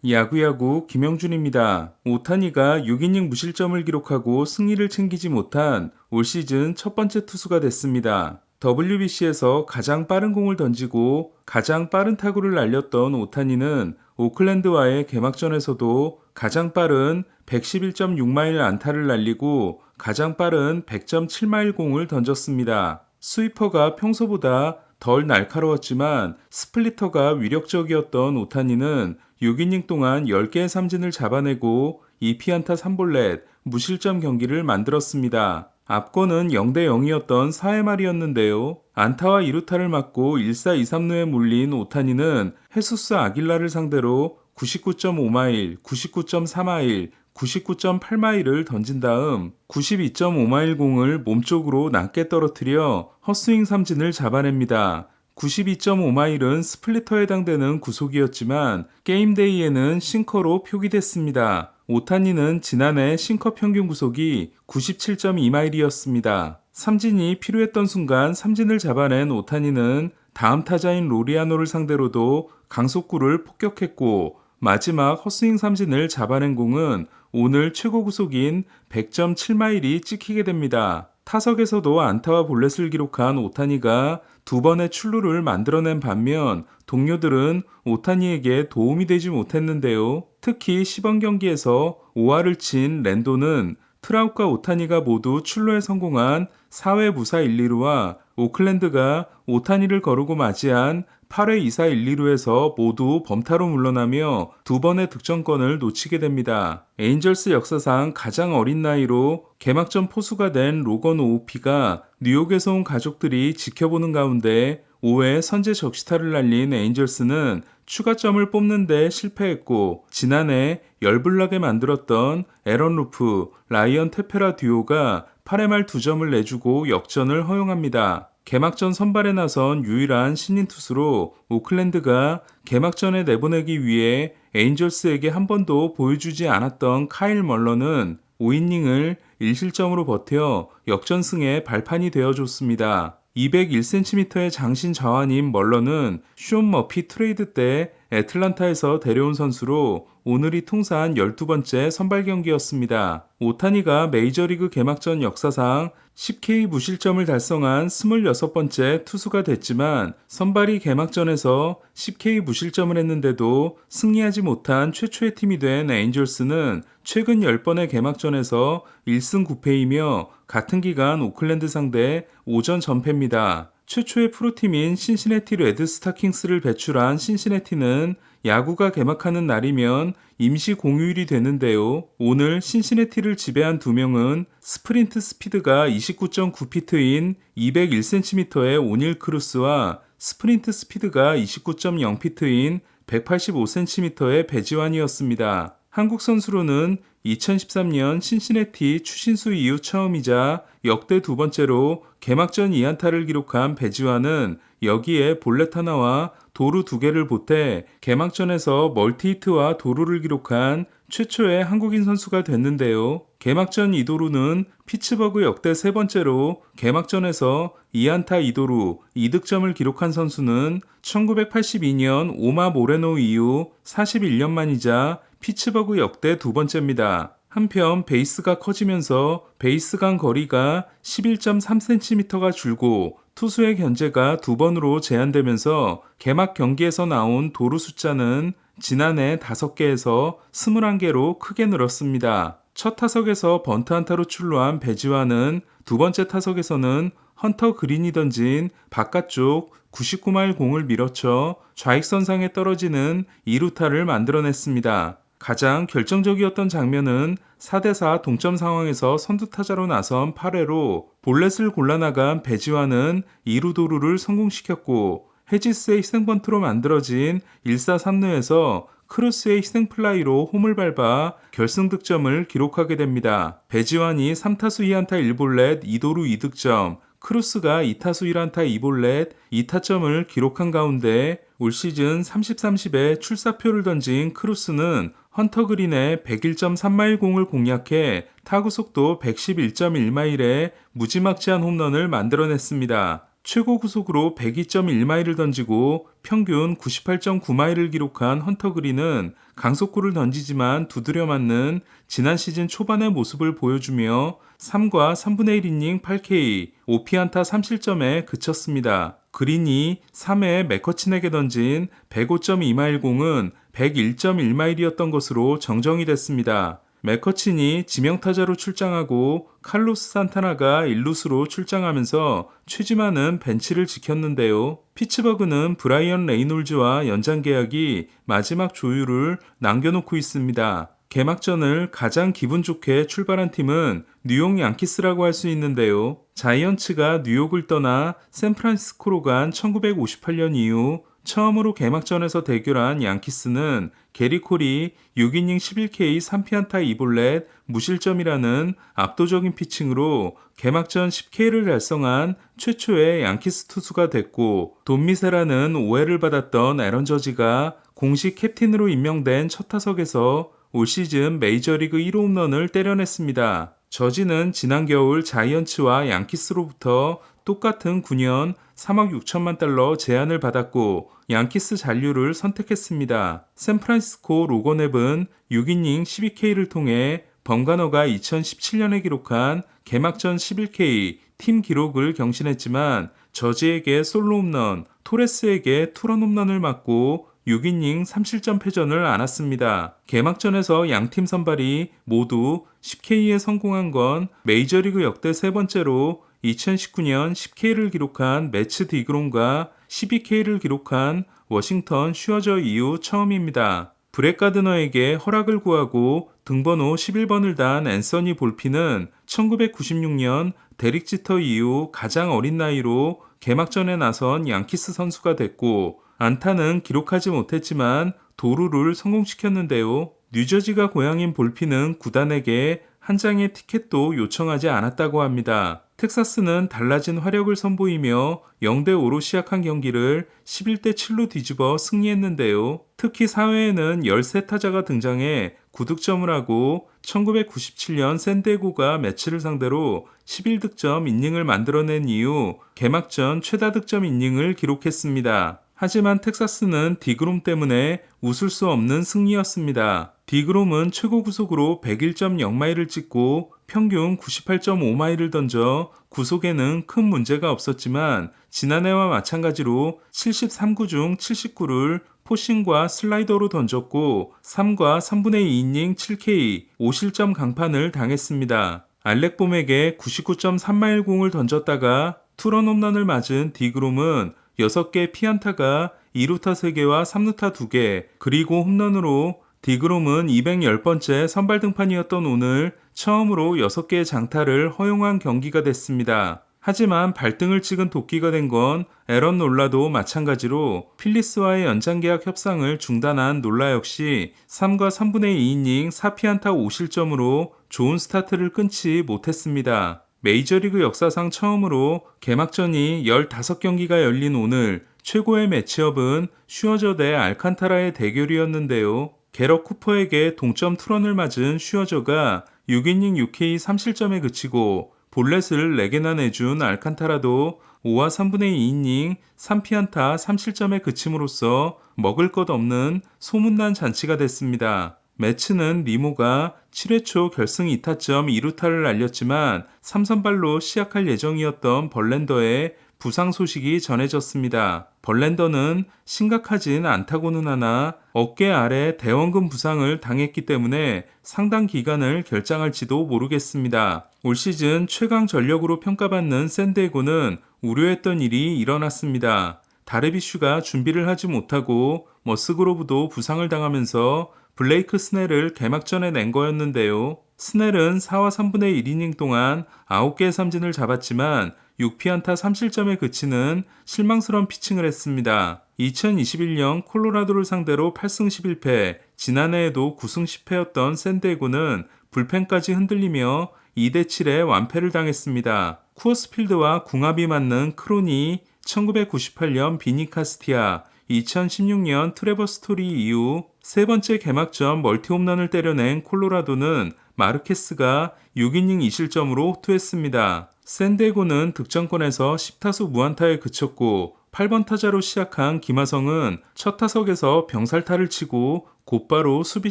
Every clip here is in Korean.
야구야구 김영준입니다. 오타니가 6이닝 무실점을 기록하고 승리를 챙기지 못한 올 시즌 첫 번째 투수가 됐습니다. WBC에서 가장 빠른 공을 던지고 가장 빠른 타구를 날렸던 오타니는 오클랜드와의 개막전에서도 가장 빠른 111.6마일 안타를 날리고 가장 빠른 100.7마일 공을 던졌습니다. 스위퍼가 평소보다 덜 날카로웠지만 스플리터가 위력적이었던 오타니는 6이닝 동안 10개의 삼진을 잡아내고 2피안타 3볼넷, 무실점 경기를 만들었습니다. 앞권은 0대 0이었던 4회 말이었는데요. 안타와 2루타를 맞고 1사 2삼루에 몰린 오타니는 헤수스 아길라를 상대로 99.5마일, 99.4마일, 99.8마일을 던진 다음 92.5마일 공을 몸쪽으로 낮게 떨어뜨려 헛스윙 삼진을 잡아냅니다. 92.5마일은 스플리터에 해당되는 구속이었지만 게임데이에는 싱커로 표기됐습니다. 오타니는 지난해 싱커 평균 구속이 97.2마일이었습니다. 삼진이 필요했던 순간 삼진을 잡아낸 오타니는 다음 타자인 로리아노를 상대로도 강속구를 폭격했고 마지막 헛스윙 삼진을 잡아낸 공은 오늘 최고 구속인 100.7마일이 찍히게 됩니다. 타석에서도 안타와 볼넷을 기록한 오타니가 두 번의 출루를 만들어낸 반면 동료들은 오타니에게 도움이 되지 못했는데요. 특히 시범 경기에서 5할을 친 랜도는 트라웃과 오타니가 모두 출루에 성공한 4회 무사 1, 2루와 오클랜드가 오타니를 거르고 맞이한 8회 2사 1, 2루에서 모두 범타로 물러나며 두 번의 득점권을 놓치게 됩니다. 에인절스 역사상 가장 어린 나이로 개막전 포수가 된 로건 오우피가 뉴욕에서 온 가족들이 지켜보는 가운데 5회 선제 적시타를 날린 에인절스는 추가점을 뽑는 데 실패했고 지난해 열불나게 만들었던 에런 루프, 라이언 테페라 듀오가 8회 말 2점을 내주고 역전을 허용합니다. 개막전 선발에 나선 유일한 신인 투수로 오클랜드가 개막전에 내보내기 위해 에인절스에게 한 번도 보여주지 않았던 카일 멀러는 5이닝을 1실점으로 버텨 역전승의 발판이 되어줬습니다. 201cm의 장신 좌완인 멀러는 숀 머피 트레이드 때 애틀란타에서 데려온 선수로 오늘이 통산 12번째 선발 경기였습니다. 오타니가 메이저리그 개막전 역사상 10K 무실점을 달성한 26번째 투수가 됐지만 선발이 개막전에서 10K 무실점을 했는데도 승리하지 못한 최초의 팀이 된 에인절스는 최근 10번의 개막전에서 1승 9패이며 같은 기간 오클랜드 상대 5전 전패입니다. 최초의 프로팀인 신시내티 레드 스타킹스를 배출한 신시내티는 야구가 개막하는 날이면 임시 공휴일이 되는데요. 오늘 신시내티를 지배한 두 명은 스프린트 스피드가 29.9피트인 201cm의 오닐 크루스와 스프린트 스피드가 29.0피트인 185cm의 배지환이었습니다. 한국 선수로는 2013년 신시내티 추신수 이후 처음이자 역대 두 번째로 개막전 2안타를 기록한 배지환은 여기에 볼넷 하나와 도루 2개를 보태 개막전에서 멀티히트와 도루를 기록한 최초의 한국인 선수가 됐는데요. 개막전 2도루는 피츠버그 역대 세 번째로 개막전에서 2안타 2도루 2득점을 기록한 선수는 1982년 오마 모레노 이후 41년 만이자 피츠버그 역대 두 번째입니다. 한편 베이스가 커지면서 베이스 간 거리가 11.3cm가 줄고 투수의 견제가 두 번으로 제한되면서 개막 경기에서 나온 도루 숫자는 지난해 5개에서 21개로 크게 늘었습니다. 첫 타석에서 번트 안타로 출루한 배지환은 두 번째 타석에서는 헌터 그린이 던진 바깥쪽 99마일 공을 밀어쳐 좌익선상에 떨어지는 2루타를 만들어냈습니다. 가장 결정적이었던 장면은 4대4 동점 상황에서 선두타자로 나선 8회로 볼넷을 골라나간 배지환은 2루 도루를 성공시켰고 해지스의 희생번트로 만들어진 1사 3루에서 크루스의 희생플라이로 홈을 밟아 결승 득점을 기록하게 됩니다. 배지환이 3타수 2안타 1볼넷 2도루 2득점, 크루스가 2타수 1안타 2볼넷 2타점을 기록한 가운데 올 시즌 30-30에 출사표를 던진 크루스는 헌터 그린의 101.3마일 공을 공략해 타구 속도 111.1마일의 무지막지한 홈런을 만들어냈습니다. 최고 구속으로 102.1마일을 던지고 평균 98.9마일을 기록한 헌터 그린은 강속구를 던지지만 두드려 맞는 지난 시즌 초반의 모습을 보여주며 3과 3분의 1이닝 8K, 5피안타 3실점에 그쳤습니다. 그린이 3회 맥커친에게 던진 105.2마일 공은 101.1마일이었던 것으로 정정이 됐습니다. 맥커친이 지명타자로 출장하고 칼로스 산타나가 일루수로 출장하면서 최지만은 벤치를 지켰는데요. 피츠버그는 브라이언 레이놀즈와 연장 계약이 마지막 조율을 남겨놓고 있습니다. 개막전을 가장 기분 좋게 출발한 팀은 뉴욕 양키스라고 할 수 있는데요. 자이언츠가 뉴욕을 떠나 샌프란시스코로 간 1958년 이후 처음으로 개막전에서 대결한 양키스는 게리 콜이 6이닝 11K 3피안타 2볼넷 무실점이라는 압도적인 피칭으로 개막전 10K를 달성한 최초의 양키스 투수가 됐고, 돈 미세라는 오해를 받았던 애런 저지가 공식 캡틴으로 임명된 첫 타석에서 올 시즌 메이저리그 1호 홈런을 때려냈습니다. 저지는 지난 겨울 자이언츠와 양키스로부터 똑같은 9년 3억 6천만 달러 제안을 받았고 양키스 잔류를 선택했습니다. 샌프란시스코 로거넵은 6이닝 12K를 통해 범가너가 2017년에 기록한 개막전 11K 팀 기록을 경신했지만 저지에게 솔로 홈런, 토레스에게 투런 홈런을 맞고 6이닝 3실점 패전을 안았습니다. 개막전에서 양팀 선발이 모두 10K에 성공한 건 메이저리그 역대 세 번째로 2019년 10K를 기록한 매츠 디그롬과 12K를 기록한 워싱턴 슈어저 이후 처음입니다. 브렛 가드너에게 허락을 구하고 등번호 11번을 단 앤서니 볼피는 1996년 데릭 지터 이후 가장 어린 나이로 개막전에 나선 양키스 선수가 됐고 안타는 기록하지 못했지만 도루를 성공시켰는데요. 뉴저지가 고향인 볼피는 구단에게 한 장의 티켓도 요청하지 않았다고 합니다. 텍사스는 달라진 화력을 선보이며 0대5로 시작한 경기를 11대7로 뒤집어 승리했는데요. 특히 4회에는 13타자가 등장해 9득점을 하고 1997년 샌디에고가 매치를 상대로 11득점 이닝을 만들어낸 이후 개막전 최다 득점 이닝을 기록했습니다. 하지만 텍사스는 디그롬 때문에 웃을 수 없는 승리였습니다. 디그롬은 최고 구속으로 101.0마일을 찍고 평균 98.5마일을 던져 구속에는 큰 문제가 없었지만 지난해와 마찬가지로 73구 중 79를 포싱과 슬라이더로 던졌고 3과 3분의 2이닝 7K 5실점 강판을 당했습니다. 알렉봄에게 99.3마일 공을 던졌다가 투런 홈런을 맞은 디그롬은 6개 피안타가 2루타 3개와 3루타 2개, 그리고 홈런으로 디그롬은 210번째 선발 등판이었던 오늘 처음으로 6개의 장타를 허용한 경기가 됐습니다. 하지만 발등을 찍은 도끼가 된 건 에런 놀라도 마찬가지로 필리스와의 연장계약 협상을 중단한 놀라 역시 3과 3분의 2이닝 4피안타 5실점으로 좋은 스타트를 끊지 못했습니다. 메이저리그 역사상 처음으로 개막전이 15경기가 열린 오늘 최고의 매치업은 슈어저 대 알칸타라의 대결이었는데요. 게럿 쿠퍼에게 동점 투런을 맞은 슈어저가 6이닝 6K 3실점에 그치고 볼넷을 4개나 내준 알칸타라도 5와 3분의 2이닝 3피안타 3실점에 그침으로써 먹을 것 없는 소문난 잔치가 됐습니다. 매치는 니모가 7회 초 결승 2타점 2루타를 날렸지만 3선발로 시작할 예정이었던 벌랜더의 부상 소식이 전해졌습니다. 벌랜더는 심각하진 않다고는 하나 어깨 아래 대원근 부상을 당했기 때문에 상당 기간을 결장할지도 모르겠습니다. 올 시즌 최강 전력으로 평가받는 샌디에고는 우려했던 일이 일어났습니다. 다르비슈가 준비를 하지 못하고 머스그로브도 부상을 당하면서 블레이크 스넬을 개막전에 낸 거였는데요. 스넬은 4와 3분의 1이닝 동안 9개의 삼진을 잡았지만 6피안타 3실점에 그치는 실망스러운 피칭을 했습니다. 2021년 콜로라도를 상대로 8승 11패, 지난해에도 9승 10패였던 샌디에고는 불펜까지 흔들리며 2대7의 완패를 당했습니다. 쿠어스필드와 궁합이 맞는 크로니, 1998년 비니 카스티아, 2016년 트레버 스토리 이후 세 번째 개막전 멀티 홈런을 때려낸 콜로라도는 마르케스가 6이닝 2실점으로 호투했습니다. 샌디에고는 득점권에서 10타수 무안타에 그쳤고 8번 타자로 시작한 김하성은 첫 타석에서 병살타를 치고 곧바로 수비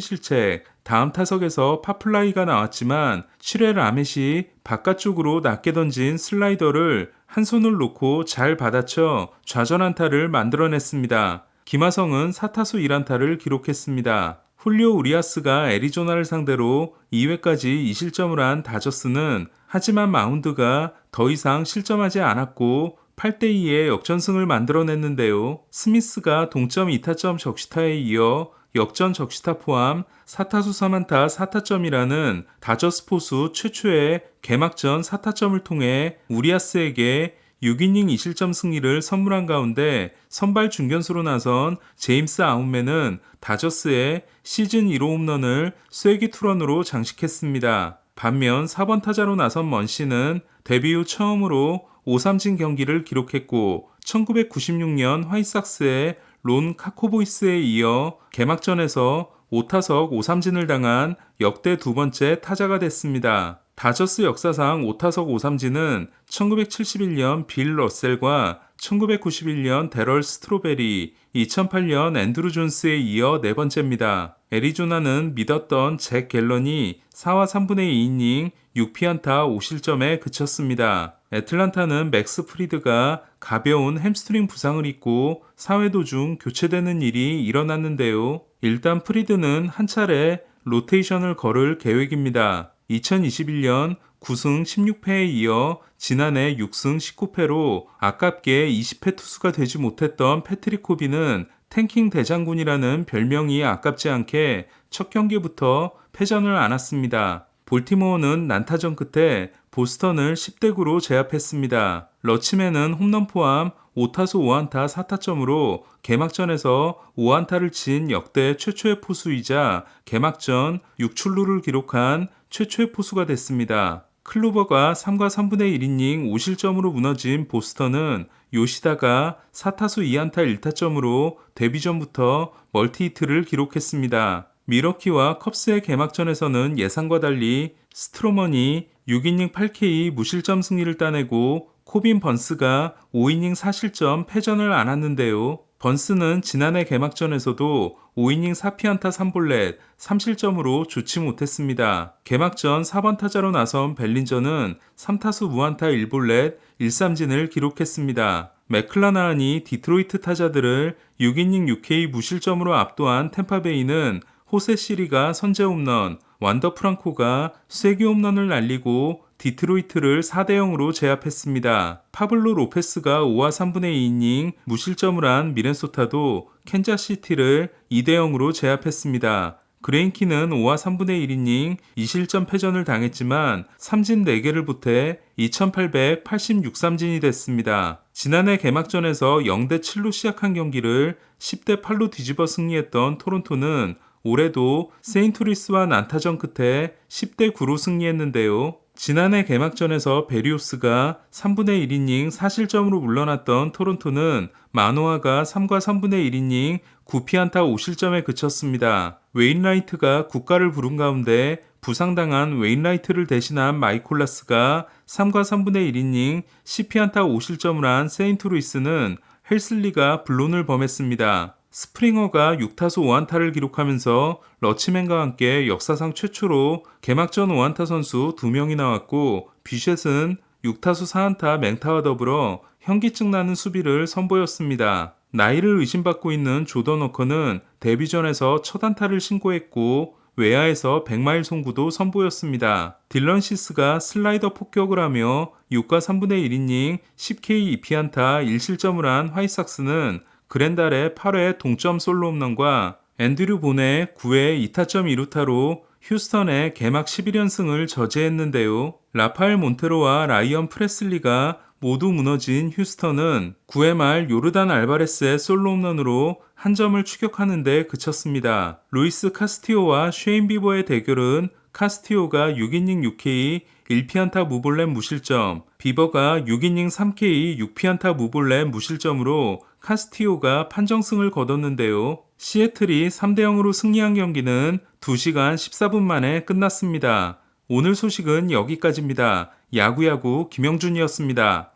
실책, 다음 타석에서 파플라이가 나왔지만 7회 라멧이 바깥쪽으로 낮게 던진 슬라이더를 한 손을 놓고 잘 받아쳐 좌전안타를 만들어냈습니다. 김하성은 4타수 1안타를 기록했습니다. 훌리오 우리아스가 애리조나를 상대로 2회까지 2실점을 한 다저스는 하지만 마운드가 더 이상 실점하지 않았고 8대2의 역전승을 만들어냈는데요. 스미스가 동점 2타점 적시타에 이어 역전 적시타 포함 4타수 3안타 4타점이라는 다저스 포수 최초의 개막전 4타점을 통해 우리아스에게 6이닝 2실점 승리를 선물한 가운데 선발 중견수로 나선 제임스 아웃맨은 다저스의 시즌 1호 홈런을 쐐기 투런으로 장식했습니다. 반면 4번 타자로 나선 먼시는 데뷔 후 처음으로 5삼진 경기를 기록했고 1996년 화이삭스의 론 카코보이스에 이어 개막전에서 5타석 5삼진을 당한 역대 두 번째 타자가 됐습니다. 다저스 역사상 5타석 5삼진은 1971년 빌 러셀과 1991년 데럴 스트로베리, 2008년 앤드루 존스에 이어 네 번째입니다. 애리조나는 믿었던 잭 갤런이 4와 3분의 2이닝 6피안타 5실점에 그쳤습니다. 애틀란타는 맥스 프리드가 가벼운 햄스트링 부상을 입고 4회 도중 교체되는 일이 일어났는데요. 일단 프리드는 한 차례 로테이션을 걸을 계획입니다. 2021년 9승 16패에 이어 지난해 6승 19패로 아깝게 20회 투수가 되지 못했던 패트릭 코비는 탱킹 대장군이라는 별명이 아깝지 않게 첫 경기부터 패전을 안았습니다. 볼티모어는 난타전 끝에 보스턴을 10대9로 제압했습니다. 러치맨은 홈런 포함 5타수 5안타 4타점으로 개막전에서 5안타를 친 역대 최초의 포수이자 개막전 6출루를 기록한 최초의 포수가 됐습니다. 클로버가 3과 3분의 1이닝 5실점으로 무너진 보스턴은 요시다가 4타수 2안타 1타점으로 데뷔 전부터 멀티히트를 기록했습니다. 미러키와 컵스의 개막전에서는 예상과 달리 스트로먼이 6이닝 8K 무실점 승리를 따내고 코빈 번스가 5이닝 4실점 패전을 안았는데요. 번스는 지난해 개막전에서도 5이닝 4피안타 3볼넷 3실점으로 좋지 못했습니다. 개막전 4번 타자로 나선 벨린저는 3타수 무안타 1볼넷 1삼진을 기록했습니다. 맥클라나한이 디트로이트 타자들을 6이닝 6K 무실점으로 압도한 템파베이는 호세 시리가 선제 홈런, 완더 프랑코가 쐐기 홈런을 날리고 디트로이트를 4대0으로 제압했습니다. 파블로 로페스가 5와 3분의 2이닝 무실점을 한 미네소타도 캔자시티를 2대0으로 제압했습니다. 그레인키는 5와 3분의 1이닝 2실점 패전을 당했지만 삼진 4개를 보태 2886삼진이 됐습니다. 지난해 개막전에서 0대7로 시작한 경기를 10대8로 뒤집어 승리했던 토론토는 올해도 세인트루이스와 난타전 끝에 10대9로 승리했는데요. 지난해 개막전에서 베리오스가 3분의 1이닝 4실점으로 물러났던 토론토는 마노아가 3과 3분의 1이닝 9피안타 5실점에 그쳤습니다. 웨인라이트가 국가를 부른 가운데 부상당한 웨인라이트를 대신한 마이콜라스가 3과 3분의 1이닝 10피안타 5실점을 한 세인트루이스는 헬슬리가 불론을 범했습니다. 스프링어가 6타수 5안타를 기록하면서 러치맨과 함께 역사상 최초로 개막전 5안타 선수 2명이 나왔고 비셋은 6타수 4안타 맹타와 더불어 현기증 나는 수비를 선보였습니다. 나이를 의심받고 있는 조던 워커는 데뷔전에서 첫 안타를 신고했고 외야에서 100마일 송구도 선보였습니다. 딜런 시스가 슬라이더 폭격을 하며 6과 3분의 1이닝 10K 2피안타 1실점을 한 화이삭스는 그랜달의 8회 동점 솔로 홈런과 앤드류 본의 9회 2타점 2루타로 휴스턴의 개막 11연승을 저지했는데요. 라파엘 몬테로와 라이언 프레슬리가 모두 무너진 휴스턴은 9회 말 요르단 알바레스의 솔로 홈런으로 한 점을 추격하는 데 그쳤습니다. 루이스 카스티오와 쉐인 비버의 대결은 카스티오가 6이닝 6K 1피안타 무볼넷 무실점, 비버가 6이닝 3K 6피안타 무볼넷 무실점으로 카스티오가 판정승을 거뒀는데요. 시애틀이 3대0으로 승리한 경기는 2시간 14분 만에 끝났습니다. 오늘 소식은 여기까지입니다. 야구야구 김영준이었습니다.